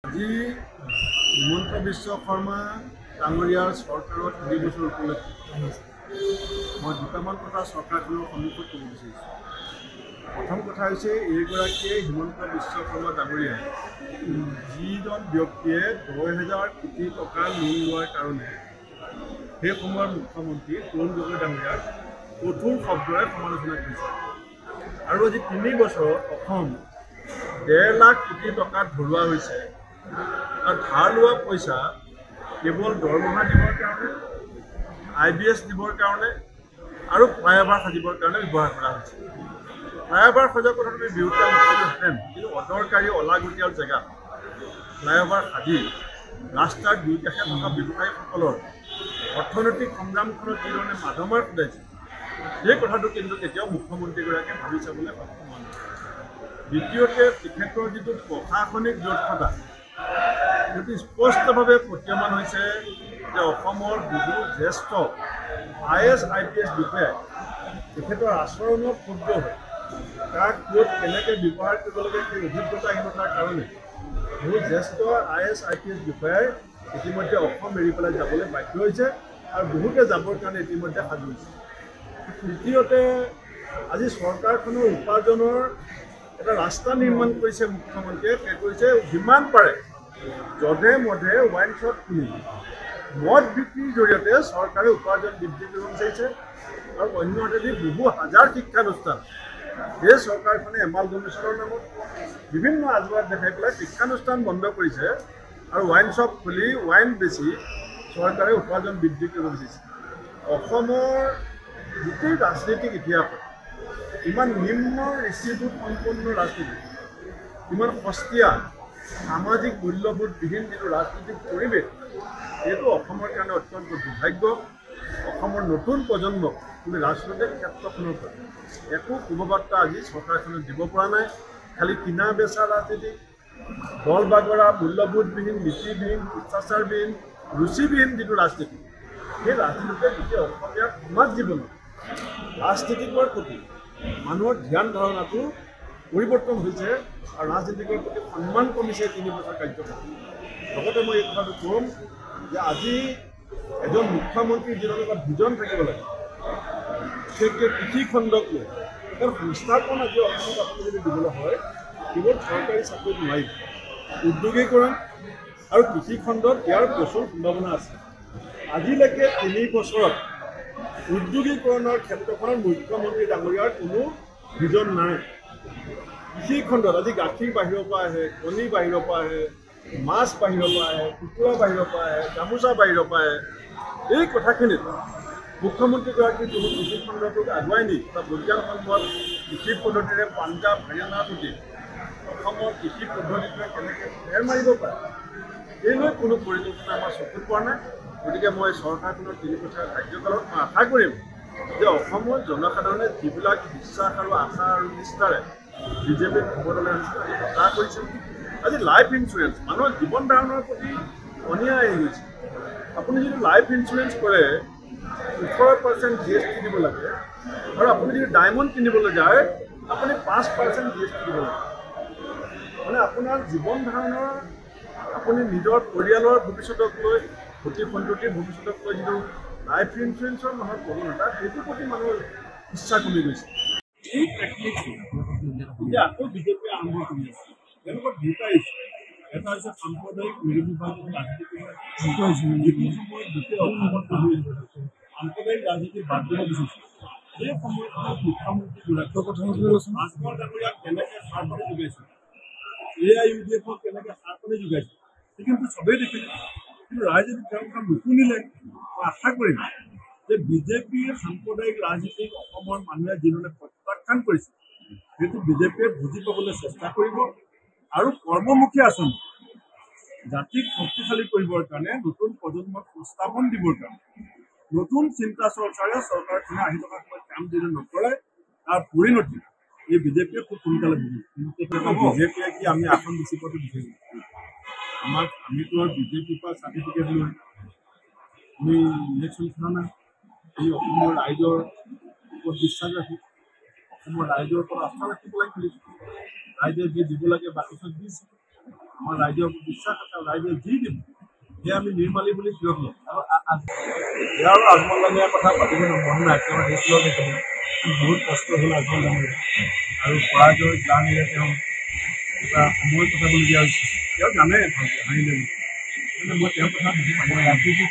আজি হিমন্ত বিশ্ব শৰ্মা ডাঙৰীয়াৰ চৰকাৰৰ 3 বছৰ উপলক্ষে মই দুটামান কথা চৰকাৰখনৰ সন্মুখত ক'ব বিচাৰিছোঁ। প্ৰথম কথা হৈছে এইগৰাকীয়ে হিমন্ত বিশ্ব শৰ্মা ডাঙৰীয়াই যিজন ব্যক্তিয়ে 10,000 কোটি টকাৰ লোন লোৱাৰ কাৰণে সেই সময়ৰ মুখ্যমন্ত্ৰী তৰুণ গগৈ ডাঙৰীয়াক কঠোৰ শব্দৰে সমালোচনা কৰিছে আৰু আজি 3 বছৰত অসম 1.5 লাখ কোটি টকা ধৰুৱা হৈছে। আৰু ধাৰ লোৱা পইচা কেৱল দৰমহা দিবৰ কাৰণে, IBS দিবৰ কাৰণে আৰু ফ্লাইঅভাৰ সাজিবৰ কাৰণে ব্যৱহাৰ কৰা হৈছে। ফ্লাইঅভাৰ সজাৰ কথাটো আমি বিৰোধিতা নকৰিলোহেঁতেন, কিন্তু অদৰকাৰী অলাগতিয়াল জেগাত ফ্লাইঅভাৰ সাজি ৰাস্তাৰ দুই কাষে থকা ব্যৱসায়ীসকলৰ অৰ্থনৈতিক সংগ্ৰামখনত যিধৰণে মাধমাৰ খুটাইছে, সেই কথাটো কিন্তু কেতিয়াও মুখ্যমন্ত্ৰীগৰাকীয়ে ভাবি চাবলৈ সক্ষম হোৱা নাই। দ্বিতীয়তে, তেখেতৰ যিটো প্ৰশাসনিক ব্যৰ্থতা অতি স্পষ্টভাৱে প্ৰতীয়মান হৈছে যে অসমৰ বহু জ্যেষ্ঠ IAS IPS বিষয়াই তেখেতৰ আচৰণত ক্ষুব্ধ হৈ তাক ক'ত কেনেকৈ ব্যৱহাৰ কৰিব লাগে সেই অভিজ্ঞতাহীনতাৰ কাৰণে বহু জ্যেষ্ঠ IAS IPS বিষয়াই ইতিমধ্যে অসম এৰি পেলাই যাবলৈ বাধ্য হৈছে আৰু বহুতে যাবৰ কাৰণে ইতিমধ্যে সাজু হৈছে। তৃতীয়তে, আজি চৰকাৰখনৰ উপাৰ্জনৰ এটা ৰাস্তা নিৰ্মাণ কৰিছে মুখ্যমন্ত্ৰীয়ে। কৈছে যিমান পাৰে যধে মধে ৱাইন শ্বপ খুলি মদ বিক্ৰীৰ জৰিয়তে চৰকাৰে উপাৰ্জন বৃদ্ধি কৰিব বিচাৰিছে আৰু অন্যহাতেদি বহু হাজাৰ শিক্ষানুষ্ঠান এই চৰকাৰখনে এমালগমেশ্যনৰ নামত বিভিন্ন আজবাব দেখাই পেলাই শিক্ষানুষ্ঠান বন্ধ কৰিছে আৰু ৱাইন শ্বপ খুলি ৱাইন বেচি চৰকাৰে উপাৰ্জন বৃদ্ধি কৰিব বিচাৰিছে। অসমৰ গোটেই ৰাজনৈতিক ইতিহাসত ইমান নিম্ন ঋষিবোধ সম্পন্ন ৰাজনীতি, ইমান সস্তীয়া সামাজিক মূল্যবোধবিহীন যিটো ৰাজনৈতিক পৰিৱেশ, এইটো অসমৰ কাৰণে অত্যন্ত দুৰ্ভাগ্য। অসমৰ নতুন প্ৰজন্মক কিন্তু ৰাজনৈতিক ক্ষেত্ৰখনৰ পৰা একো শুভবাৰ্তা আজি চৰকাৰখনে দিব পৰা নাই। খালি কিনা বেচা ৰাজনীতি, দল বাগৰা, মূল্যবোধবিহীন, নীতিবিহীন, শিষ্টাচাৰবিহীন, ৰুচিবিহীন যিটো ৰাজনীতি, সেই ৰাজনীতিয়ে গোটেই অসমীয়াৰ সমাজ জীৱনত ৰাজনীতিকৰ প্ৰতি মানুহৰ ধ্যান ধাৰণাটো পৰিৱৰ্তন হৈছে আৰু ৰাজনীতিকৰ প্ৰতি সন্মান কমিছে 3 বছৰ কাৰ্যকাল। লগতে মই এই কথাটো ক'ম যে আজি এজন মুখ্যমন্ত্ৰীৰ যিজন এটা ভিজন থাকিব লাগে, বিশেষকৈ কৃষি খণ্ডক লৈ তেওঁৰ সংস্থাপন আজি অসমত আপুনি যদি দিবলৈ হয় কেৱল চৰকাৰী চাকৰিত নোৱাৰিব। উদ্যোগীকৰণ আৰু কৃষি খণ্ডত ইয়াৰ প্ৰচুৰ সম্ভাৱনা আছে। আজিলৈকে 3 বছৰত উদ্যোগীকৰণৰ ক্ষেত্ৰখনত মুখ্যমন্ত্ৰী ডাঙৰীয়াৰ কোনো ভিজন নাই। কৃষি খণ্ডত আজি গাখীৰ বাহিৰৰ পৰা আহে, কণী বাহিৰৰ পৰা আহে, মাছ বাহিৰৰ পৰা আহে, কুকুৰা বাহিৰৰ পৰা আহে, গামোচা বাহিৰৰ পৰা আহে। এই কথাখিনিত মুখ্যমন্ত্ৰীগৰাকীৰ কোনো কৃষি খণ্ডটোক আগুৱাই নি এটা বৈজ্ঞানসন্মত কৃষি পদ্ধতিৰে পাঞ্জাৱ হাৰিয়ানাৰ প্ৰতি অসমৰ কৃষি পদ্ধতিটোৱে কেনেকৈ ফেৰ মাৰিব পাৰে, এই লৈ কোনো পৰিকল্পনা আমাৰ চকুত পৰা নাই। গতিকে মই চৰকাৰখনৰ 3 বছৰীয়া কাৰ্যকালত মই আশা কৰিম যে অসমৰ জনসাধাৰণে যিবিলাক বিশ্বাস আৰু আশা আৰু নিষ্ঠাৰে বিজেপিক ভোটলৈ আশা কৰিছে, আজি লাইফ ইঞ্চুৰেঞ্চ মানুহৰ জীৱন ধাৰণৰ প্ৰতি অন্যায় আহি গৈছে। আপুনি যদি লাইফ ইঞ্চুৰেঞ্চ কৰে 18% GST দিব লাগে আৰু আপুনি যদি ডায়মণ্ড কিনিবলৈ যায় আপুনি 5% GST দিব লাগে। মানে আপোনাৰ জীৱন ধাৰণৰ, আপুনি নিজৰ পৰিয়ালৰ ভৱিষ্যতক লৈ, সতি সন্ততিৰ ভৱিষ্যতক লৈ যিটো লাইফ ইঞ্চুৰেঞ্চৰ মানুহৰ প্ৰৱণতা, সেইটোৰ প্ৰতি মানুহৰ ইচ্ছা কমি গৈছে। এই টেকনিকটো এতিয়া আকৌ বিজেপিয়ে আৰম্ভ কৰি আছে। তেওঁলোকৰ দুটা ইচ্ছা, এটা হৈছে সাম্প্ৰদায়িক নিৰ্বিভাজক ৰাজনীতি, যিটো সময়ত গোটেই অসমত সাম্প্ৰদায়িক ৰাজনীতি বাদ দিব বিচাৰিছে। সেই সময়ত মুখ্যমন্ত্ৰীগৰাকীয়ে ৰাজভৰ ডাঙৰীয়াক কেনেকৈ সাৰ পানী যোগাইছে, AIUDF কেনেকৈ সাৰ পানী যোগাইছে, সেই কিন্তু চবেই দেখিলে। কিন্তু ৰাইজে তেওঁলোকক নুশুনিলে। মই আশা কৰিম যে বিজেপিৰ সাম্প্ৰদায়িক ৰাজনীতিক অসমৰ মানুহে যিধৰণে প্ৰত্যাখ্যান কৰিছে, সেইটো বিজেপিয়ে বুজি পাবলৈ চেষ্টা কৰিব আৰু কৰ্মমুখী আঁচনি জাতিক শক্তিশালী কৰিবৰ কাৰণে, নতুন প্ৰজন্মক সংস্থাপন দিবৰ কাৰণে নতুন চিন্তা চৰ্চাৰে চৰকাৰখনে আহি থকা সময়ত কাম যদি নকৰে, তাৰ পৰিণতি এই বিজেপিয়ে খুব সোনকালে বুজিব। বিজেপিয়ে কি আমি আসন বেছি পোৱাটো বিচাৰিম? আমিতো বিজেপিৰ পৰা চাৰ্টিফিকেট লৈ আমি ইলেকশ্যন খেলা নাই। এই অসমৰ ৰাইজৰ ওপৰত বিশ্বাস ৰাখি, অসমৰ ৰাইজৰ ওপৰত আস্থা ৰাখি পেলাই খেলিছোঁ। ৰাইজে যি দিব লাগে বাকচত দিছে। আমাৰ ৰাইজৰ বিশ্বাস আছে, ৰাইজে যি দিব সেয়া আমি নিৰ্মালী বুলি কিয়ত লওঁ। ইয়াৰ আৰু আজমল ডাঙৰীয়াৰ কথা পাতিবলৈ মন নাই, তেওঁ ৰেষ্ট লৈ বহুত কষ্ট হ'ল আজমল ডাঙৰীয়া, আৰু পৰাজয় জানিলে তেওঁ এটা সময় কটাবলগীয়া হৈছে। তেওঁ জানে ভালকৈ হাঁহিলে, কিন্তু মই তেওঁৰ কথা বুজি পাওঁ, ৰাজনীতিৰ